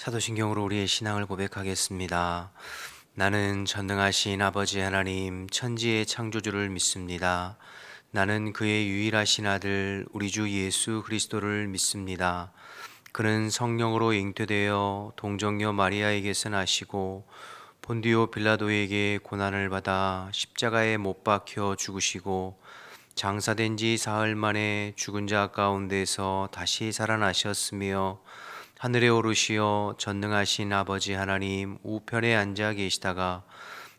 사도신경으로 우리의 신앙을 고백하겠습니다. 나는 전능하신 아버지 하나님 천지의 창조주를 믿습니다. 나는 그의 유일하신 아들 우리 주 예수 그리스도를 믿습니다. 그는 성령으로 잉태되어 동정녀 마리아에게서 나시고 본디오 빌라도에게 고난을 받아 십자가에 못 박혀 죽으시고 장사된 지 사흘 만에 죽은 자 가운데서 다시 살아나셨으며 하늘에 오르시어 전능하신 아버지 하나님 우편에 앉아 계시다가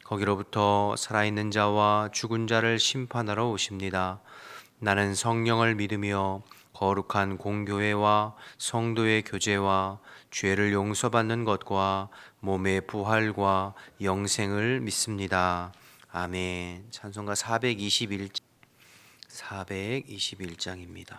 거기로부터 살아있는 자와 죽은 자를 심판하러 오십니다. 나는 성령을 믿으며 거룩한 공교회와 성도의 교제와 죄를 용서받는 것과 몸의 부활과 영생을 믿습니다. 아멘. 찬송가 421장입니다.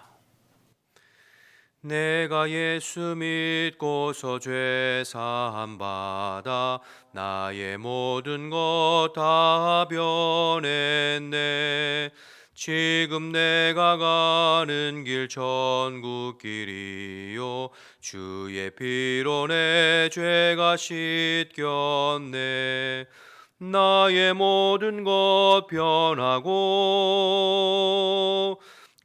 내가 예수 믿고서 죄 사함 받아 나의 모든 것 다 변했네. 지금 내가 가는 길 천국 길이요 주의 피로 내 죄가 씻겼네. 나의 모든 것 변하고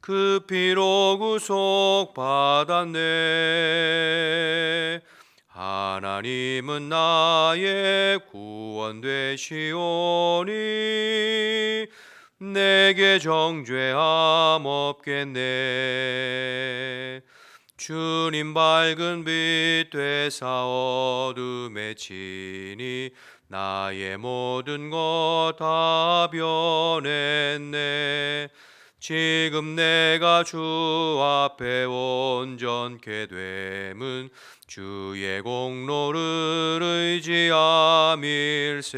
그 피로 구속 받았네. 하나님은 나의 구원 되시오니 내게 정죄함 없겠네. 주님 밝은 빛 되사 어둠에 치니 나의 모든 것 다 변했네. 지금 내가 주 앞에 온전케 됨은 주의 공로를 의지함일세.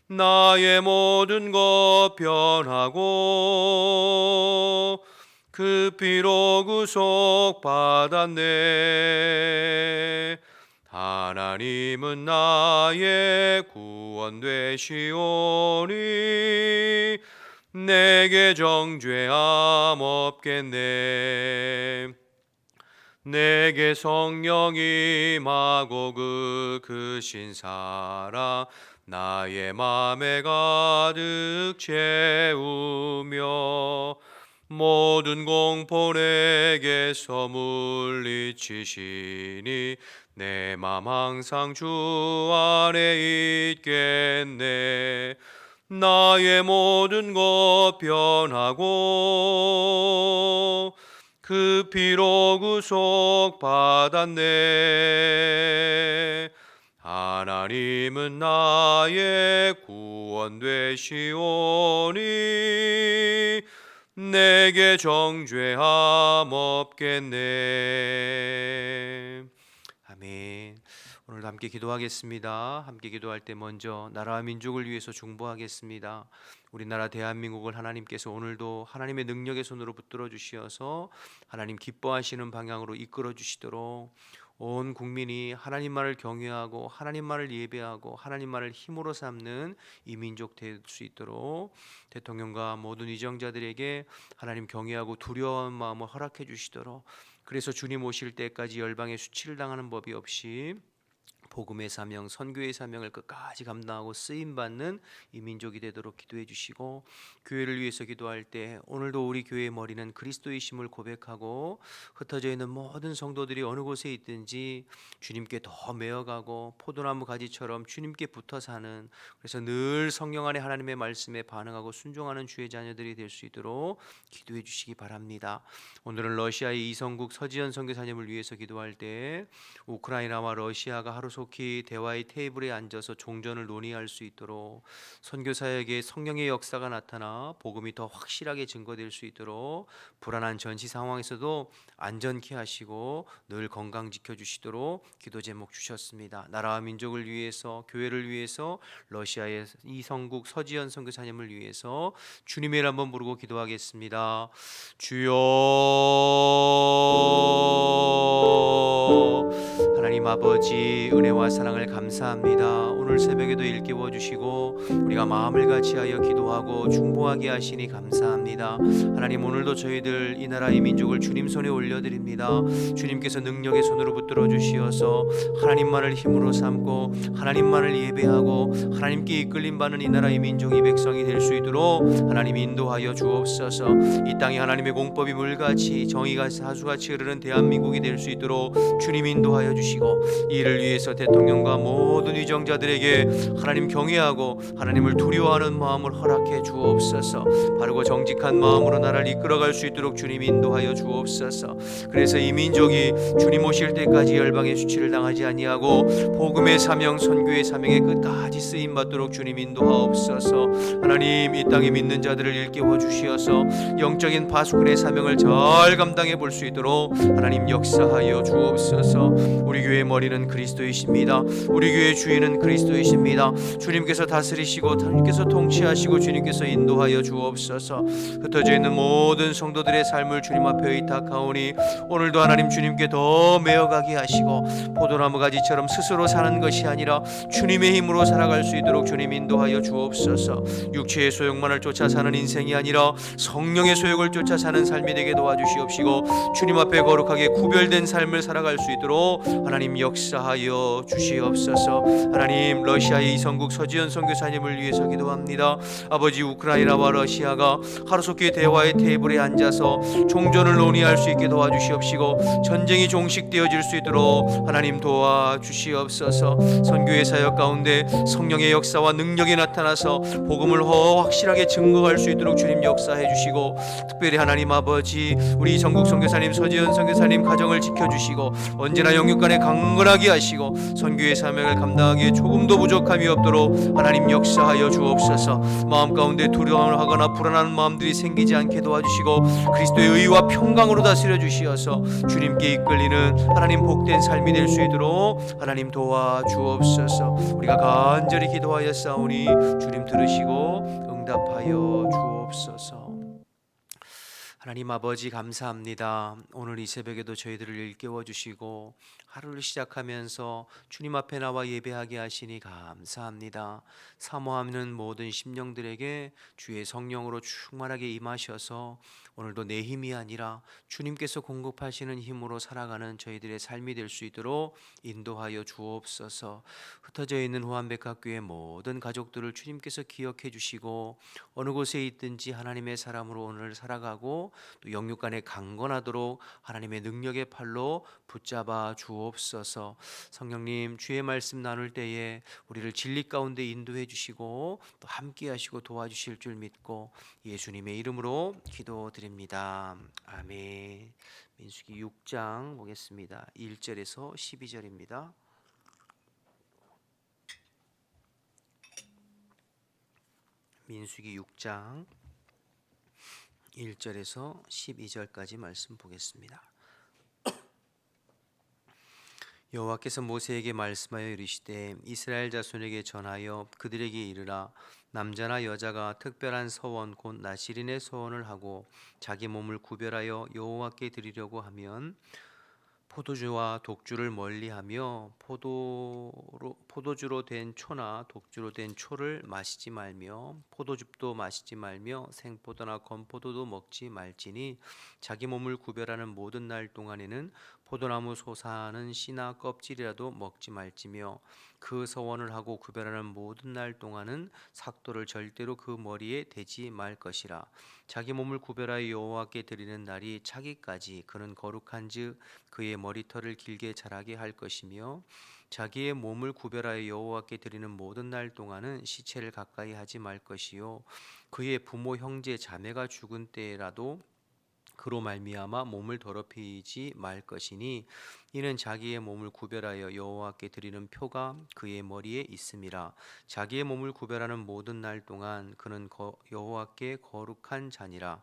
나의 모든 것 변하고 그 피로 구속 받았네. 하나님은 나의 구원 되시오니 내게 정죄함 없겠네. 내게 성령 임하고 그 크신 사랑 나의 맘에 가득 채우며 모든 공포 내게서 물리치시니 내 맘 항상 주 안에 있겠네. 나의 모든 것 변하고 그 피로 구속 받았네. 하나님은 나의 구원 되시오니 내게 정죄함 없겠네. 아멘. 오늘도 함께 기도하겠습니다. 함께 기도할 때 먼저 나라와 민족을 위해서 중보하겠습니다. 우리나라 대한민국을 하나님께서 오늘도 하나님의 능력의 손으로 붙들어 주시어서 하나님 기뻐하시는 방향으로 이끌어 주시도록 온 국민이 하나님만을 경외하고 하나님만을 예배하고 하나님만을 힘으로 삼는 이 민족 될 수 있도록 대통령과 모든 위정자들에게 하나님 경외하고 두려워하는 마음을 허락해 주시도록, 그래서 주님 오실 때까지 열방에 수치를 당하는 법이 없이 복음의 사명, 선교의 사명을 끝까지 감당하고 쓰임받는 이 민족이 되도록 기도해 주시고, 교회를 위해서 기도할 때 오늘도 우리 교회의 머리는 그리스도이심을 고백하고 흩어져 있는 모든 성도들이 어느 곳에 있든지 주님께 더 메어가고 포도나무 가지처럼 주님께 붙어 사는, 그래서 늘 성령 안에 하나님의 말씀에 반응하고 순종하는 주의 자녀들이 될 수 있도록 기도해 주시기 바랍니다. 오늘은 러시아의 이성국 서지연 선교사님을 위해서 기도할 때 우크라이나와 러시아가 하루속히 대화의 테이블에 앉아서 종전을 논의할 수 있도록, 선교사에게 성령의 역사가 나타나 복음이 더 확실하게 증거될 수 있도록 불안한 전시 상황에서도 안전케 하시고 늘 건강 지켜주시도록 기도 제목 주셨습니다. 나라와 민족을 위해서, 교회를 위해서, 러시아의 이성국 서지연 선교사님을 위해서 주님의 이름 한번 부르고 기도하겠습니다. 주여, 하나님 아버지 은혜와 사랑을 감사합니다. 오늘 새벽에도 일깨워 주시고 우리가 마음을 같이하여 기도하고 중보하게 하시니 감사합니다. 하나님, 오늘도 저희들 이 나라 이 민족을 주님 손에 올려드립니다. 주님께서 능력의 손으로 붙들어 주시어서 하나님만을 힘으로 삼고 하나님만을 예배하고 하나님께 이끌림 받는 이 나라 이 민족 이 백성이 될 수 있도록 하나님 인도하여 주옵소서. 이 땅에 하나님의 공법이 물같이 정의가 사수같이 흐르는 대한민국이 될 수 있도록 주님 인도하여 주시고, 이를 위해서 대통령과 모든 위정자들에게 하나님 경외하고 하나님을 두려워하는 마음을 허락해 주옵소서. 바르고 정직한 마음으로 나라를 이끌어갈 수 있도록 주님 인도하여 주옵소서. 그래서 이 민족이 주님 오실 때까지 열방의 수치를 당하지 아니하고 복음의 사명, 선교의 사명에 끝까지 쓰임 받도록 주님 인도하옵소서. 하나님, 이 땅에 믿는 자들을 일깨워 주시어서 영적인 파수꾼의 사명을 잘 감당해 볼 수 있도록 하나님 역사하여 주옵소서. 우리 교회의 머리는 그리스도이십니다. 우리 교회의 주인은 그리스도이십니다. 주님께서 다스리시고 주님께서 통치하시고 주님께서 인도하여 주옵소서. 흩어져 있는 모든 성도들의 삶을 주님 앞에 의탁하오니 오늘도 하나님 주님께 더 메어가게 하시고 포도나무 가지처럼 스스로 사는 것이 아니라 주님의 힘으로 살아갈 수 있도록 주님 인도하여 주옵소서. 육체의 소욕만을 쫓아 사는 인생이 아니라 성령의 소욕을 쫓아 사는 삶이 되게 도와주시옵시고 주님 앞에 거룩하게 구별된 삶을 살아갈 수 있도록 하나님 역사하여 주시옵소서. 하나님, 러시아의 이성국 서지연 선교사님을 위해서 기도합니다. 아버지, 우크라이나와 러시아가 하루속히 대화의 테이블에 앉아서 종전을 논의할 수 있게 도와주시옵시고 전쟁이 종식되어질 수 있도록 하나님 도와주시옵소서. 선교의 사역 가운데 성령의 역사와 능력이 나타나서 복음을 확실하게 증거할 수 있도록 주님 역사해 주시고, 특별히 하나님 아버지, 우리 이성국 선교사님, 서지연 선교사님 가정을 지켜주시고 언제나 영육간에 강건하게 하시고 선교의 사명을 감당하기에 조금도 부족함이 없도록 하나님 역사하여 주옵소서. 마음 가운데 두려움을 하거나 불안한 마음들이 생기지 않게 도와주시고 그리스도의 의와 평강으로 다스려 주시어서 주님께 이끌리는 하나님 복된 삶이 될 수 있도록 하나님 도와주옵소서. 우리가 간절히 기도하여 싸우니 주님 들으시고 응답하여 주옵소서. 하나님 아버지, 감사합니다. 오늘 이 새벽에도 저희들을 일깨워 주시고 하루를 시작하면서 주님 앞에 나와 예배하게 하시니 감사합니다. 사모하는 모든 심령들에게 주의 성령으로 충만하게 임하셔서 오늘도 내 힘이 아니라 주님께서 공급하시는 힘으로 살아가는 저희들의 삶이 될 수 있도록 인도하여 주옵소서. 흩어져 있는 후한백학교의 모든 가족들을 주님께서 기억해 주시고 어느 곳에 있든지 하나님의 사람으로 오늘 살아가고 또 영육간에 강건하도록 하나님의 능력의 팔로 붙잡아 주옵소서. 성령님, 주의 말씀 나눌 때에 우리를 진리 가운데 인도해 주시고 또 함께 하시고 도와주실 줄 믿고 예수님의 이름으로 기도드립니다. 아멘. 민수기 6장 보겠습니다. 1절에서 12절입니다. 민수기 6장 1절에서 12절까지 말씀 보겠습니다. 여호와께서 모세에게 말씀하여 이르시되 이스라엘 자손에게 전하여 그들에게 이르라. 남자나 여자가 특별한 서원 곧 나시린의 서원을 하고 자기 몸을 구별하여 여호와께 드리려고 하면 포도주와 독주를 멀리하며 포도주로 된 초나 독주로 된 초를 마시지 말며 포도즙도 마시지 말며 생포도나 건포도도 먹지 말지니 자기 몸을 구별하는 모든 날 동안에는 포도나무 솟아나는 씨나 껍질이라도 먹지 말지며 그 서원을 하고 구별하는 모든 날 동안은 삭도를 절대로 그 머리에 대지 말 것이라. 자기 몸을 구별하여 여호와께 드리는 날이 차기까지 그는 거룩한즉 그의 머리털을 길게 자라게 할 것이며 자기의 몸을 구별하여 여호와께 드리는 모든 날 동안은 시체를 가까이 하지 말 것이요 그의 부모 형제 자매가 죽은 때라도 그로 말미암아 몸을 더럽히지 말 것이니 이는 자기의 몸을 구별하여 여호와께 드리는 표가 그의 머리에 있음이라. 자기의 몸을 구별하는 모든 날 동안 그는 여호와께 거룩한 자니라.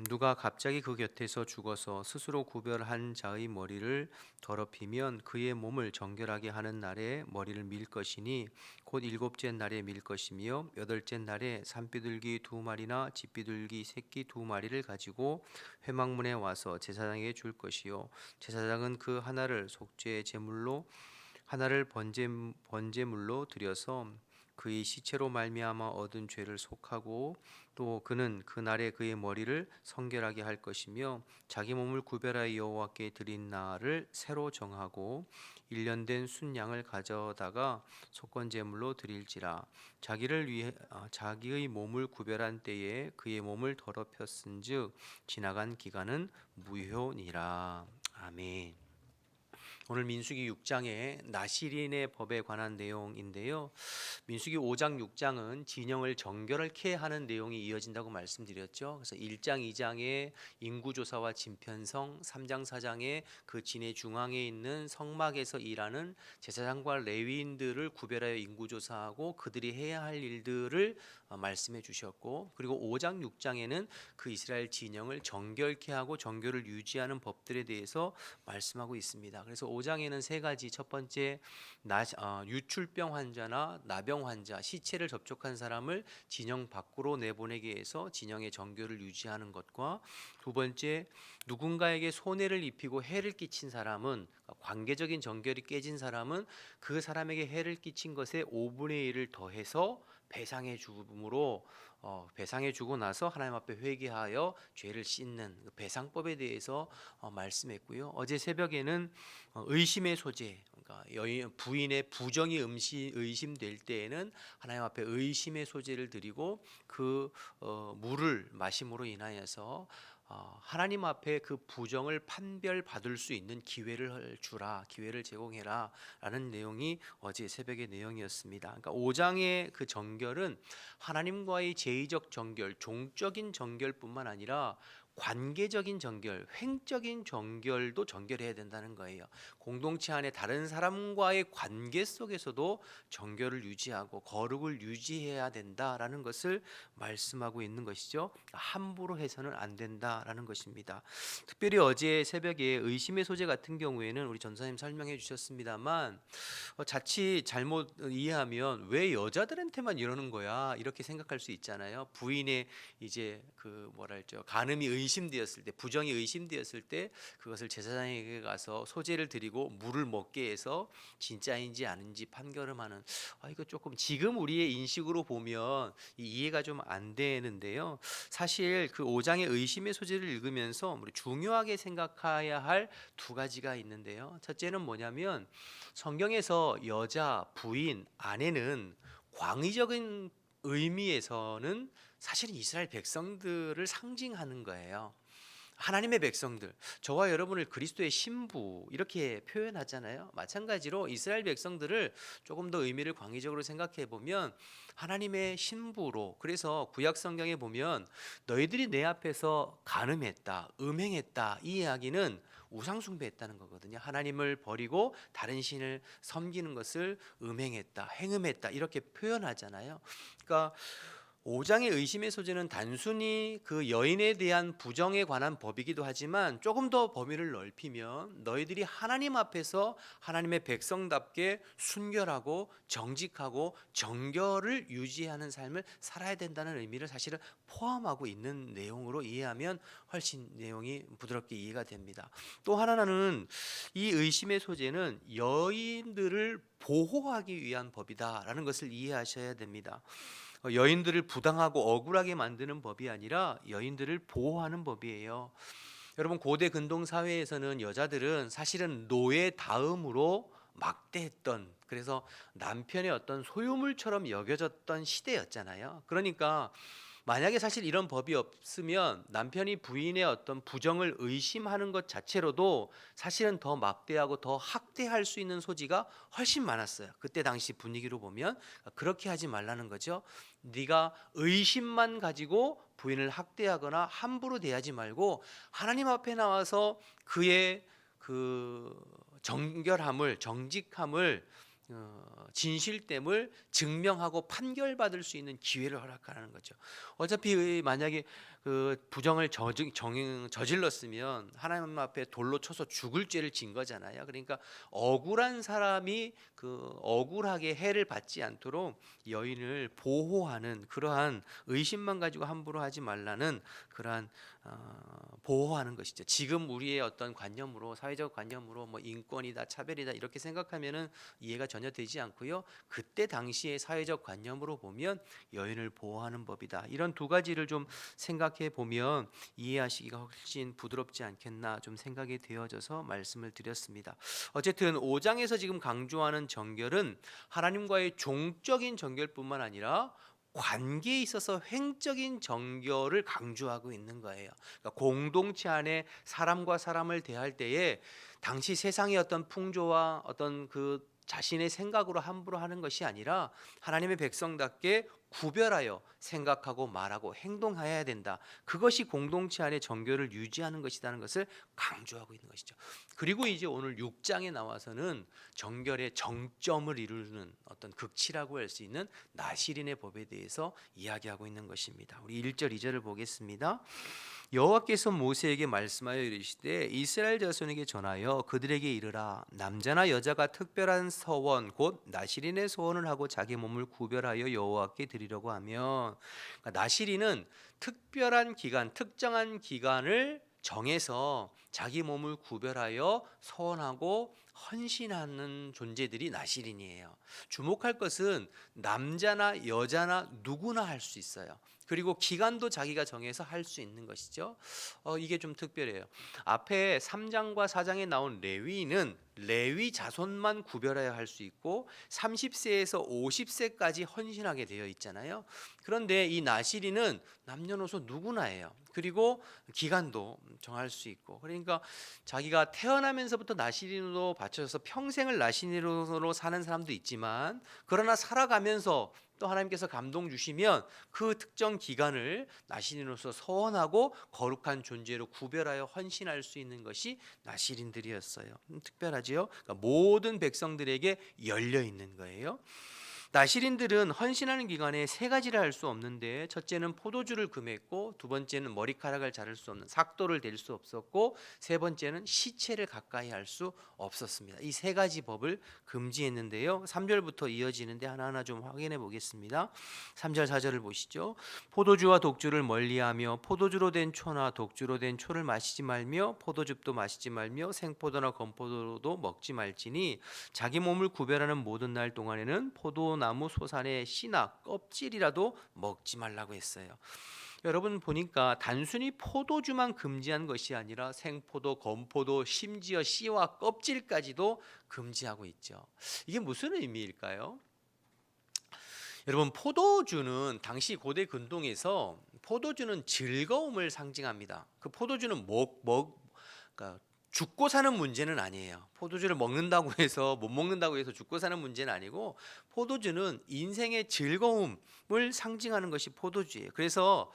누가 갑자기 그 곁에서 죽어서 스스로 구별한 자의 머리를 더럽히면 그의 몸을 정결하게 하는 날에 머리를 밀 것이니 곧 일곱째 날에 밀 것이며 여덟째 날에 산비둘기 2마리나 집비둘기 새끼 2마리를 가지고 회막문에 와서 제사장에게 줄 것이요 제사장은 그 하나를 속죄의 제물로 하나를 번제물로 드려서 그의 시체로 말미암아 얻은 죄를 속하고 또 그는 그날에 그의 머리를 성결하게 할 것이며 자기 몸을 구별하여 여호와께 드린 날을 새로 정하고 1년 된 순양을 가져다가 속건제물로 드릴지라. 자기를 위해 자기의 몸을 구별한 때에 그의 몸을 더럽혔은즉 지나간 기간은 무효니라. 아멘. 오늘 민수기 6장의 나실인의 법에 관한 내용인데요. 민수기 5장 6장은 진영을 정결케 하는 내용이 이어진다고 말씀드렸죠. 그래서 1장 2장의 인구조사와 진편성, 3장 4장의 그 진의 중앙에 있는 성막에서 일하는 제사장과 레위인들을 구별하여 인구조사하고 그들이 해야 할 일들을 말씀해 주셨고, 그리고 5장 6장에는 그 이스라엘 진영을 정결케 하고 정결을 유지하는 법들에 대해서 말씀하고 있습니다. 그래서 5장에는 세 가지, 첫 번째 유출병 환자나 나병 환자, 시체를 접촉한 사람을 진영 밖으로 내보내게 해서 진영의 정결을 유지하는 것과, 두 번째 누군가에게 손해를 입히고 해를 끼친 사람은, 관계적인 정결이 깨진 사람은 그 사람에게 해를 끼친 것에 5분의 1을 더해서 배상해 주므로 배상해 주고 나서 하나님 앞에 회개하여 죄를 씻는 그 배상법에 대해서 말씀했고요. 어제 새벽에는 의심의 소재, 그러니까 부인의 부정이 의심될 때에는 하나님 앞에 의심의 소재를 드리고 그 물을 마심으로 인하여서 하나님 앞에 그 부정을 판별받을 수 있는 기회를 주라, 기회를 제공해라 라는 내용이 어제 새벽의 내용이었습니다. 그러니까 5장의 그 정결은 하나님과의 제의적 정결, 종적인 정결뿐만 아니라 관계적인 정결, 횡적인 정결도 정결해야 된다는 거예요. 공동체 안에 다른 사람과의 관계 속에서도 정결을 유지하고 거룩을 유지해야 된다라는 것을 말씀하고 있는 것이죠. 함부로 해서는 안 된다라는 것입니다. 특별히 어제 새벽에 의심의 소재 같은 경우에는 우리 전사님 설명해 주셨습니다만, 자칫 잘못 이해하면 왜 여자들한테만 이러는 거야 이렇게 생각할 수 있잖아요. 부인의 이제 그 뭐랄죠, 간음이 의심되었을 때, 부정이 의심되었을 때 그것을 제사장에게 가서 소제를 드리고 물을 먹게 해서 진짜인지 아닌지 판결하는, 이거 조금 지금 우리의 인식으로 보면 이해가 좀 안 되는데요. 사실 그 5장의 의심의 소재를 읽으면서 우리 중요하게 생각해야 할 두 가지가 있는데요. 첫째는 뭐냐면, 성경에서 여자, 부인, 아내는 광의적인 의미에서는 사실은 이스라엘 백성들을 상징하는 거예요. 하나님의 백성들, 저와 여러분을 그리스도의 신부 이렇게 표현하잖아요. 마찬가지로 이스라엘 백성들을 조금 더 의미를 광의적으로 생각해 보면 하나님의 신부로, 그래서 구약 성경에 보면 너희들이 내 앞에서 간음했다, 음행했다, 이 이야기는 우상 숭배했다는 거거든요. 하나님을 버리고 다른 신을 섬기는 것을 음행했다, 행음했다 이렇게 표현하잖아요. 그러니까 5장의 의심의 소재는 단순히 그 여인에 대한 부정에 관한 법이기도 하지만, 조금 더 범위를 넓히면 너희들이 하나님 앞에서 하나님의 백성답게 순결하고 정직하고 정결을 유지하는 삶을 살아야 된다는 의미를 사실은 포함하고 있는 내용으로 이해하면 훨씬 내용이 부드럽게 이해가 됩니다. 또 하나는 이 의심의 소재는 여인들을 보호하기 위한 법이다라는 것을 이해하셔야 됩니다. 여인들을 부당하고 억울하게 만드는 법이 아니라 여인들을 보호하는 법이에요. 여러분, 고대 근동 사회에서는 여자들은 사실은 노예 다음으로 막대했던, 그래서 남편의 어떤 소유물처럼 여겨졌던 시대였잖아요. 그러니까 만약에 사실 이런 법이 없으면 남편이 부인의 어떤 부정을 의심하는 것 자체로도 사실은 더 막대하고 더 학대할 수 있는 소지가 훨씬 많았어요. 그때 당시 분위기로 보면 그렇게 하지 말라는 거죠. 네가 의심만 가지고 부인을 학대하거나 함부로 대하지 말고 하나님 앞에 나와서 그의 그 정결함을, 정직함을, 진실됨을 증명하고 판결받을 수 있는 기회를 허락하는 거죠. 어차피 만약에 그 부정을 저질렀으면 하나님 앞에 돌로 쳐서 죽을 죄를 진 거잖아요. 그러니까 억울한 사람이 그 억울하게 해를 받지 않도록 여인을 보호하는 그러한 의심만 가지고 함부로 하지 말라는 그러한 보호하는 것이죠. 지금 우리의 어떤 관념으로, 사회적 관념으로 뭐 인권이다, 차별이다 이렇게 생각하면은 이해가 전혀 되지 않고요. 그때 당시의 사회적 관념으로 보면 여인을 보호하는 법이다. 이런 두 가지를 좀 생각해 보면 이해하시기가 훨씬 부드럽지 않겠나 좀 생각이 되어져서 말씀을 드렸습니다. 어쨌든 5장에서 지금 강조하는 정결은 하나님과의 종적인 정결뿐만 아니라 관계에 있어서 횡적인 정결을 강조하고 있는 거예요. 그러니까 공동체 안에 사람과 사람을 대할 때에 당시 세상의 어떤 풍조와 어떤 그 자신의 생각으로 함부로 하는 것이 아니라 하나님의 백성답게 구별하여 생각하고 말하고 행동해야 된다. 그것이 공동체 안의 정결을 유지하는 것이라는 것을 강조하고 있는 것이죠. 그리고 이제 오늘 6장에 나와서는 정결의 정점을 이루는 어떤 극치라고 할 수 있는 나실인의 법에 대해서 이야기하고 있는 것입니다. 우리 1절 2절을 보겠습니다. 여호와께서 모세에게 말씀하여 이르시되 이스라엘 자손에게 전하여 그들에게 이르라 남자나 여자가 특별한 서원 곧 나실인의 서원을 하고 자기 몸을 구별하여 여호와께 드리려고 하면, 그러니까 나실인은 특별한 기간, 특정한 기간을 정해서 자기 몸을 구별하여 서원하고 헌신하는 존재들이 나실인이에요. 주목할 것은 남자나 여자나 누구나 할 수 있어요. 그리고 기간도 자기가 정해서 할 수 있는 것이죠. 이게 좀 특별해요. 앞에 3장과 4장에 나온 레위인은 레위 자손만 구별해야 할 수 있고 30세에서 50세까지 헌신하게 되어 있잖아요. 그런데 이 나실인은 남녀노소 누구나 해요. 그리고 기간도 정할 수 있고, 그러니까 자기가 태어나면서부터 나실인으로 바쳐져서 평생을 나실인으로 사는 사람도 있지만, 그러나 살아가면서 또 하나님께서 감동 주시면 그 특정 기간을 나실인으로서 서원하고 거룩한 존재로 구별하여 헌신할 수 있는 것이 나실인들이었어요. 특별하지요. 그러니까 모든 백성들에게 열려 있는 거예요. 나실인들은 헌신하는 기간에 세 가지를 할 수 없는데, 첫째는 포도주를 금했고, 두 번째는 머리카락을 자를 수 없는 삭도를 댈 수 없었고, 세 번째는 시체를 가까이 할 수 없었습니다. 이 세 가지 법을 금지했는데요. 3절부터 이어지는데 하나하나 좀 확인해 보겠습니다. 3절 4절을 보시죠. 포도주와 독주를 멀리하며 포도주로 된 초나 독주로 된 초를 마시지 말며 포도즙도 마시지 말며 생포도나 건포도도 먹지 말지니 자기 몸을 구별하는 모든 날 동안에는 포도나무 소산의 씨나 껍질이라도 먹지 말라고 했어요. 여러분 보니까 단순히 포도주만 금지한 것이 아니라 생포도, 건포도, 심지어 씨와 껍질까지도 금지하고 있죠. 이게 무슨 의미일까요? 여러분, 포도주는 당시 고대 근동에서 포도주는 즐거움을 상징합니다. 그 포도주는 그러니까 죽고 사는 문제는 아니에요. 포도주를 먹는다고 해서 못 먹는다고 해서 죽고 사는 문제는 아니고, 포도주는 인생의 즐거움을 상징하는 것이 포도주예요. 그래서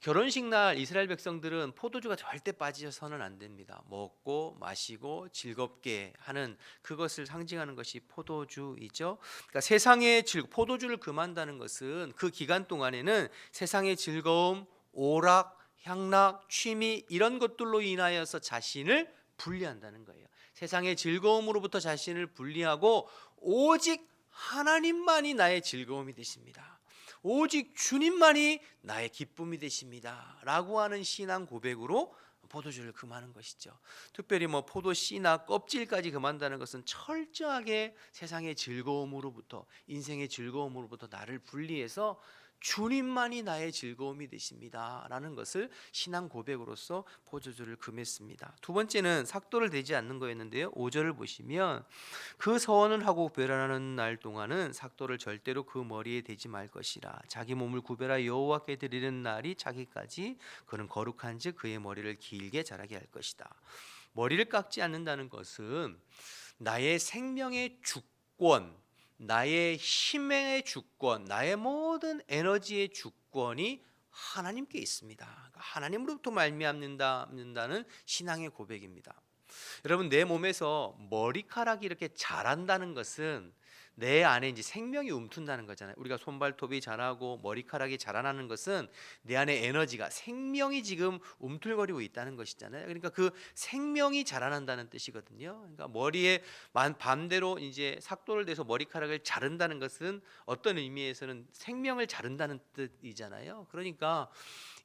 결혼식 날 이스라엘 백성들은 포도주가 절대 빠져서는 안 됩니다. 먹고 마시고 즐겁게 하는 그것을 상징하는 것이 포도주이죠. 그러니까 세상의 포도주를 금한다는 것은 그 기간 동안에는 세상의 즐거움, 오락, 향락, 취미 이런 것들로 인하여서 자신을 분리한다는 거예요. 세상의 즐거움으로부터 자신을 분리하고 오직 하나님만이 나의 즐거움이 되십니다. 오직 주님만이 나의 기쁨이 되십니다 라고 하는 신앙 고백으로 포도주를 금하는 것이죠. 특별히 포도 씨나 껍질까지 금한다는 것은 철저하게 세상의 즐거움으로부터, 인생의 즐거움으로부터 나를 분리해서 주님만이 나의 즐거움이 되십니다 라는 것을 신앙 고백으로서 포도주를 금했습니다. 두 번째는 삭도를 대지 않는 거였는데요. 5절을 보시면 그 서원을 하고 구별하는 날 동안은 삭도를 절대로 그 머리에 대지 말 것이라. 자기 몸을 구별하여 여호와께 드리는 날이 차기까지 그는 거룩한즉 그의 머리를 길게 자라게 할 것이다. 머리를 깎지 않는다는 것은 나의 생명의 주권, 나의 힘의 주권, 나의 모든 에너지의 주권이 하나님께 있습니다. 하나님으로부터 말미암는다는 신앙의 고백입니다. 여러분, 내 몸에서 머리카락이 이렇게 자란다는 것은 내 안에 이제 생명이 움튼다는 거잖아요. 우리가 손발톱이 자라고 머리카락이 자라나는 것은 내 안에 에너지가 생명이 지금 움틀거리고 있다는 것이잖아요. 그러니까 그 생명이 자라난다는 뜻이거든요. 그러니까 머리에 반대로 이제 삭도를 대서 머리카락을 자른다는 것은 어떤 의미에서는 생명을 자른다는 뜻이잖아요. 그러니까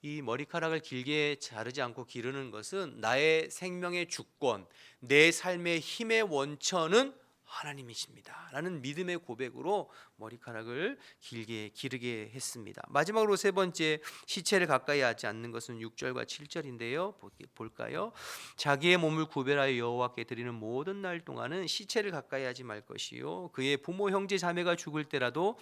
이 머리카락을 길게 자르지 않고 기르는 것은 나의 생명의 주권, 내 삶의 힘의 원천은 하나님이십니다 라는 믿음의 고백으로 머리카락을 길게 기르게 했습니다. 마지막으로 세 번째, 시체를 가까이 하지 않는 것은 6절과 7절인데요 볼까요? 자기의 몸을 구별하여 여호와께 드리는 모든 날 동안은 시체를 가까이 하지 말 것이요 그의 부모 형제 자매가 죽을 때라도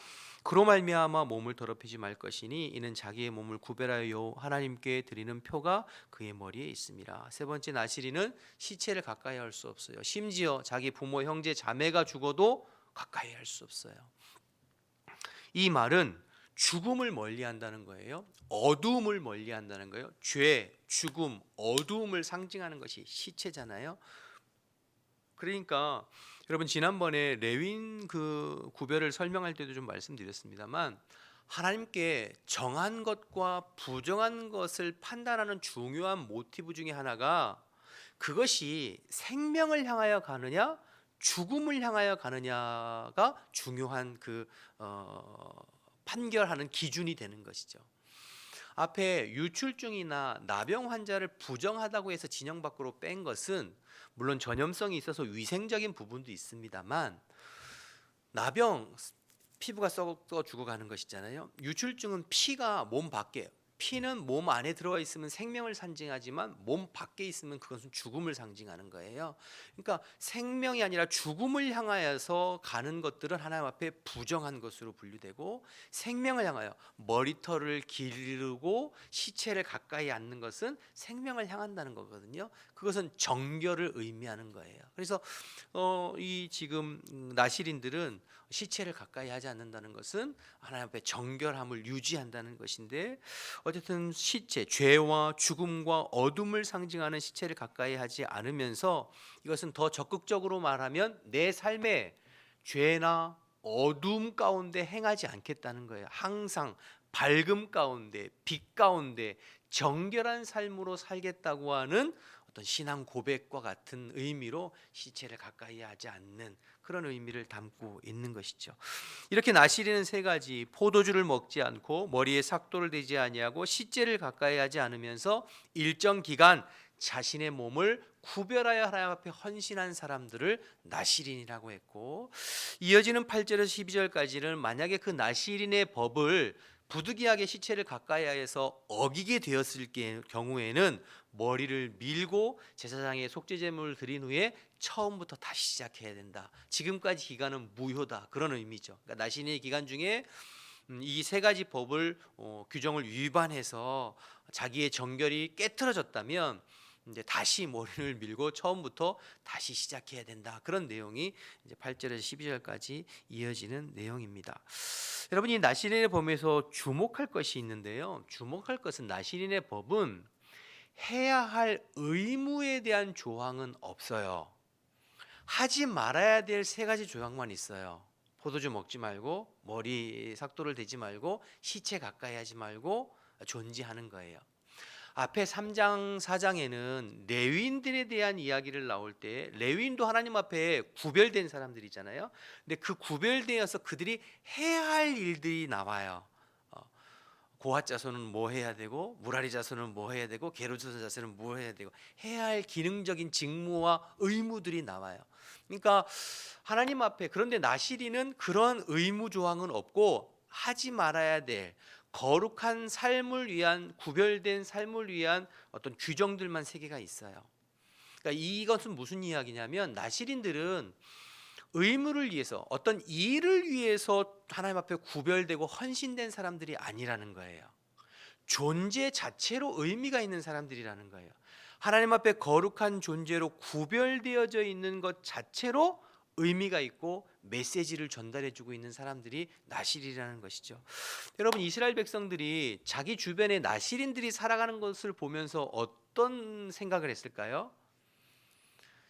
그로 말미암아 몸을 더럽히지 말 것이니 이는 자기의 몸을 구별하여 하나님께 드리는 표가 그의 머리에 있습니다. 세 번째, 나시리는 시체를 가까이 할 수 없어요. 심지어 자기 부모 형제 자매가 죽어도 가까이 할 수 없어요. 이 말은 죽음을 멀리한다는 거예요. 어두움을 멀리한다는 거예요. 죄, 죽음, 어두움을 상징하는 것이 시체잖아요. 그러니까 여러분, 지난번에 레위인 그 구별을 설명할 때도 좀 말씀드렸습니다만, 하나님께 정한 것과 부정한 것을 판단하는 중요한 모티브 중에 하나가 그것이 생명을 향하여 가느냐 죽음을 향하여 가느냐가 중요한 판결하는 기준이 되는 것이죠. 앞에 유출증이나 나병 환자를 부정하다고 해서 진영 밖으로 뺀 것은 물론 전염성이 있어서 위생적인 부분도 있습니다만, 나병, 피부가 썩어 죽어가는 것이잖아요. 유출증은 피가 몸 밖에, 피는 몸 안에 들어가 있으면 생명을 상징하지만 몸 밖에 있으면 그것은 죽음을 상징하는 거예요. 그러니까 생명이 아니라 죽음을 향하여서 가는 것들은 하나님 앞에 부정한 것으로 분류되고, 생명을 향하여 머리털을 기르고 시체를 가까이 앉는 것은 생명을 향한다는 거거든요. 그것은 정결을 의미하는 거예요. 그래서 이 지금 나실인들은 시체를 가까이 하지 않는다는 것은 하나님 앞에 정결함을 유지한다는 것인데, 어쨌든 시체, 죄와 죽음과 어둠을 상징하는 시체를 가까이 하지 않으면서, 이것은 더 적극적으로 말하면 내 삶에 죄나 어둠 가운데 행하지 않겠다는 거예요. 항상 밝음 가운데, 빛 가운데 정결한 삶으로 살겠다고 하는 어떤 신앙 고백과 같은 의미로 시체를 가까이 하지 않는 그런 의미를 담고 있는 것이죠. 이렇게 나시리는 세 가지, 포도주를 먹지 않고 머리에 삭도를 대지 아니하고 시체를 가까이 하지 않으면서 일정 기간 자신의 몸을 구별하여 하나님 앞에 헌신한 사람들을 나시린이라고 했고, 이어지는 8절에서 12절까지는 만약에 그 나시린의 법을 부득이하게 시체를 가까이 해서 어기게 되었을 경우에는 머리를 밀고 제사장에 속죄제물을 드린 후에 처음부터 다시 시작해야 된다. 지금까지 기간은 무효다. 그런 의미죠. 그러니까 나시린의 기간 중에 이 세 가지 법을 규정을 위반해서 자기의 정결이 깨트러졌다면 이제 다시 머리를 밀고 처음부터 다시 시작해야 된다. 그런 내용이 이제 8절에서 12절까지 이어지는 내용입니다. 여러분, 이 나시린의 법에서 주목할 것이 있는데요. 주목할 것은 나시린의 법은 해야 할 의무에 대한 조항은 없어요. 하지 말아야 될 세 가지 조항만 있어요. 포도주 먹지 말고, 머리 삭도를 대지 말고, 시체 가까이 하지 말고 존지하는 거예요. 앞에 3장 4장에는 레위인들에 대한 이야기를 나올 때, 레위인도 하나님 앞에 구별된 사람들이잖아요. 근데 그 구별되어서 그들이 해야 할 일들이 나와요. 고핫 자손은 뭐 해야 되고, 무라리 자손은 뭐 해야 되고, 게르손 자손은 뭐 해야 되고, 해야 할 기능적인 직무와 의무들이 나와요. 그러니까 하나님 앞에, 그런데 나시리는 그런 의무 조항은 없고 하지 말아야 될 거룩한 삶을 위한, 구별된 삶을 위한 어떤 규정들만 세 개가 있어요. 그러니까 이것은 무슨 이야기냐면, 나시린들은 의무를 위해서, 어떤 일을 위해서 하나님 앞에 구별되고 헌신된 사람들이 아니라는 거예요. 존재 자체로 의미가 있는 사람들이라는 거예요. 하나님 앞에 거룩한 존재로 구별되어져 있는 것 자체로 의미가 있고 메시지를 전달해주고 있는 사람들이 나실이라는 것이죠. 여러분, 이스라엘 백성들이 자기 주변에 나실인들이 살아가는 것을 보면서 어떤 생각을 했을까요?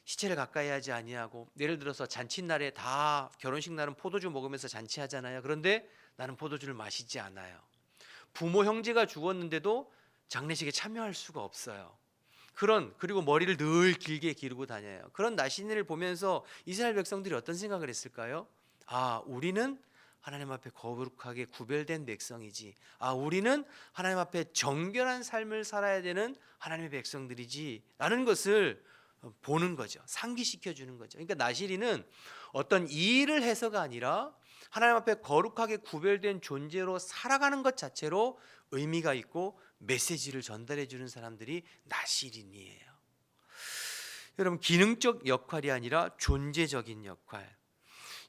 시체를 가까이 하지 아니하고, 예를 들어서 잔칫날에 다 결혼식 날은 포도주 먹으면서 잔치하잖아요. 그런데 나는 포도주를 마시지 않아요. 부모 형제가 죽었는데도 장례식에 참여할 수가 없어요. 그리고 머리를 늘 길게 기르고 다녀요. 그런 나시린을 보면서 이스라엘 백성들이 어떤 생각을 했을까요? 아, 우리는 하나님 앞에 거룩하게 구별된 백성이지. 아, 우리는 하나님 앞에 정결한 삶을 살아야 되는 하나님의 백성들이지. 라는 것을 보는 거죠. 상기시켜 주는 거죠. 그러니까 나시린은 어떤 일을 해서가 아니라 하나님 앞에 거룩하게 구별된 존재로 살아가는 것 자체로 의미가 있고 메시지를 전달해 주는 사람들이 나시린이에요. 여러분, 기능적 역할이 아니라 존재적인 역할.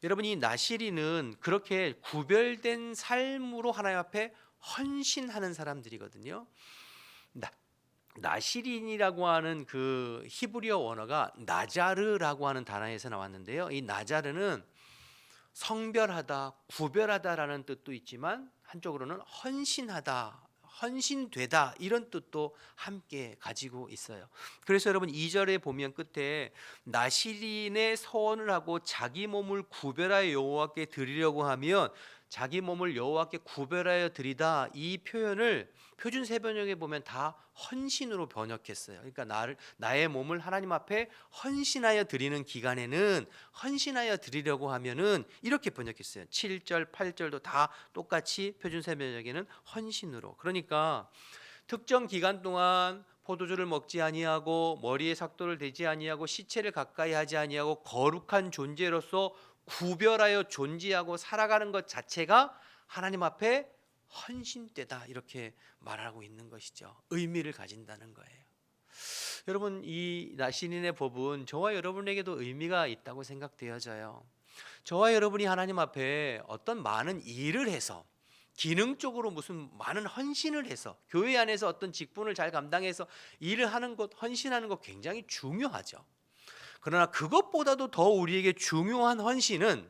여러분, 이 나시린은 그렇게 구별된 삶으로 하나님 앞에 헌신하는 사람들이거든요. 나시린이라고 하는 그 히브리어 원어가 나자르라고 하는 단어에서 나왔는데요. 이 나자르는 성별하다, 구별하다라는 뜻도 있지만 한쪽으로는 헌신하다, 헌신되다 이런 뜻도 함께 가지고 있어요. 그래서 여러분 2절에 보면 끝에 나시린의 서원을 하고 자기 몸을 구별하여 여호와께 드리려고 하면, 자기 몸을 여호와께 구별하여 드리다, 이 표현을 표준 세번역에 보면 다 헌신으로 번역했어요. 그러니까 나의 몸을 하나님 앞에 헌신하여 드리는 기간에는, 헌신하여 드리려고 하면은 이렇게 번역했어요. 7절, 8절도 다 똑같이 표준 세번역에는 헌신으로. 그러니까 특정 기간 동안 포도주를 먹지 아니하고 머리에 삭도를 대지 아니하고 시체를 가까이 하지 아니하고 거룩한 존재로서 구별하여 존재하고 살아가는 것 자체가 하나님 앞에 헌신되다, 이렇게 말하고 있는 것이죠. 의미를 가진다는 거예요. 여러분, 이 나시린의 법은 저와 여러분에게도 의미가 있다고 생각되어져요. 저와 여러분이 하나님 앞에 어떤 많은 일을 해서, 기능적으로 무슨 많은 헌신을 해서, 교회 안에서 어떤 직분을 잘 감당해서 일을 하는 것, 헌신하는 것 굉장히 중요하죠. 그러나 그것보다도 더 우리에게 중요한 헌신은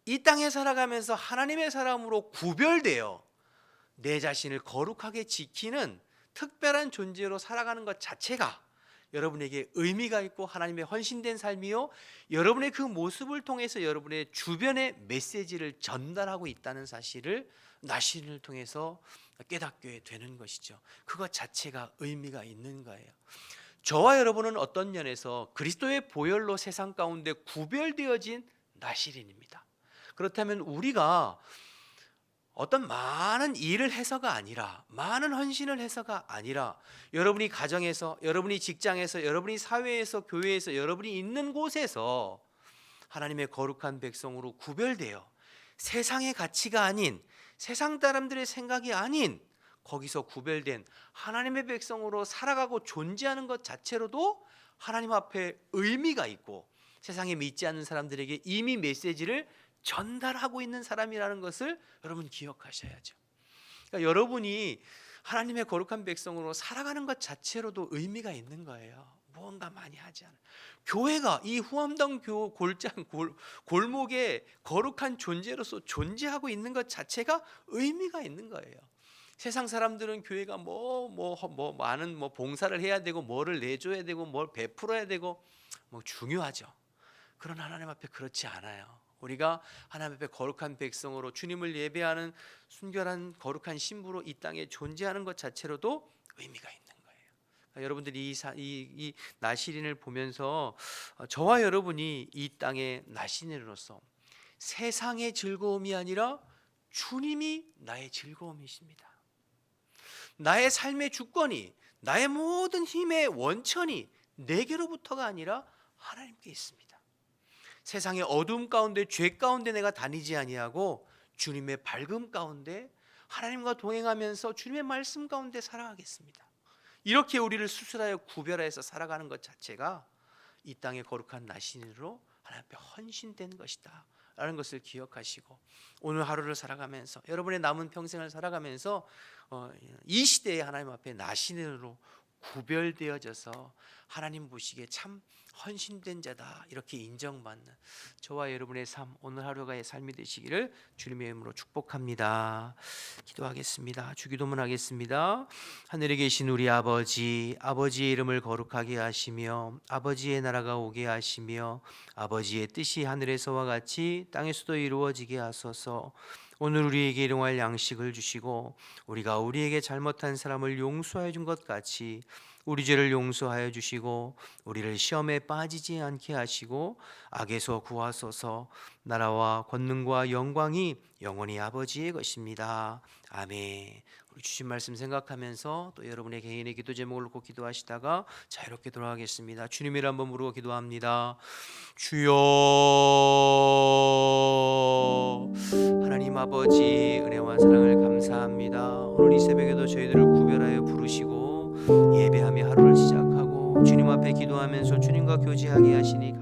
이 땅에 살아가면서 하나님의 사람으로 구별되어 내 자신을 거룩하게 지키는 특별한 존재로 살아가는 것 자체가 여러분에게 의미가 있고 하나님의 헌신된 삶이요, 여러분의 그 모습을 통해서 여러분의 주변에 메시지를 전달하고 있다는 사실을 나시린을 통해서 깨닫게 되는 것이죠. 그것 자체가 의미가 있는 거예요. 저와 여러분은 어떤 면에서 그리스도의 보혈로 세상 가운데 구별되어진 나시린입니다. 그렇다면 우리가 어떤 많은 일을 해서가 아니라, 많은 헌신을 해서가 아니라, 여러분이 가정에서, 여러분이 직장에서, 여러분이 사회에서, 교회에서, 여러분이 있는 곳에서 하나님의 거룩한 백성으로 구별되어 세상의 가치가 아닌, 세상 사람들의 생각이 아닌 거기서 구별된 하나님의 백성으로 살아가고 존재하는 것 자체로도 하나님 앞에 의미가 있고 세상에 믿지 않는 사람들에게 이미 메시지를 전달하고 있는 사람이라는 것을 여러분 기억하셔야죠. 그러니까 여러분이 하나님의 거룩한 백성으로 살아가는 것 자체로도 의미가 있는 거예요. 무언가 많이 하지 않아요. 교회가 이 후암당 골목에 거룩한 존재로서 존재하고 있는 것 자체가 의미가 있는 거예요. 세상 사람들은 교회가 많은 봉사를 해야 되고, 뭐를 내줘야 되고, 뭘 베풀어야 되고, 중요하죠. 그러나 하나님 앞에 그렇지 않아요. 우리가 하나님 앞에 거룩한 백성으로 주님을 예배하는 순결한 거룩한 신부로 이 땅에 존재하는 것 자체로도 의미가 있는 거예요. 그러니까 여러분들이 이 나시린을 보면서 저와 여러분이 이 땅의 나시린으로서 세상의 즐거움이 아니라 주님이 나의 즐거움이십니다. 나의 삶의 주권이, 나의 모든 힘의 원천이 내게로부터가 아니라 하나님께 있습니다. 세상의 어둠 가운데, 죄 가운데 내가 다니지 아니하고 주님의 밝음 가운데 하나님과 동행하면서 주님의 말씀 가운데 살아가겠습니다. 이렇게 우리를 수술하여 구별해서 살아가는 것 자체가 이 땅의 거룩한 나시린으로 하나님 앞에 헌신된 것이다 라는 것을 기억하시고, 오늘 하루를 살아가면서, 여러분의 남은 평생을 살아가면서 이 시대에 하나님 앞에 나시린으로 구별되어져서 하나님 보시기에 참 헌신된 자다 이렇게 인정받는 저와 여러분의 삶, 오늘 하루가의 삶이 되시기를 주님의 이름으로 축복합니다. 기도하겠습니다. 주기도문 하겠습니다. 하늘에 계신 우리 아버지, 아버지의 이름을 거룩하게 하시며 아버지의 나라가 오게 하시며 아버지의 뜻이 하늘에서와 같이 땅에서도 이루어지게 하소서. 오늘 우리에게 일용할 양식을 주시고 우리가 우리에게 잘못한 사람을 용서해 준 것 같이 우리 죄를 용서하여 주시고 우리를 시험에 빠지지 않게 하시고 악에서 구하소서. 나라와 권능과 영광이 영원히 아버지의 것입니다. 아멘. 우리 주신 말씀 생각하면서 또 여러분의 개인의 기도 제목을 놓고 기도하시다가 자유롭게 돌아가겠습니다. 주님이라 한번 부르고 기도합니다. 주여, 하나님 아버지 은혜와 사랑을 감사합니다. 오늘 이 새벽에도 저희들을 구별하여 부르시고 예배하며 하루를 시작하고 주님 앞에 기도하면서 주님과 교제하게 하시니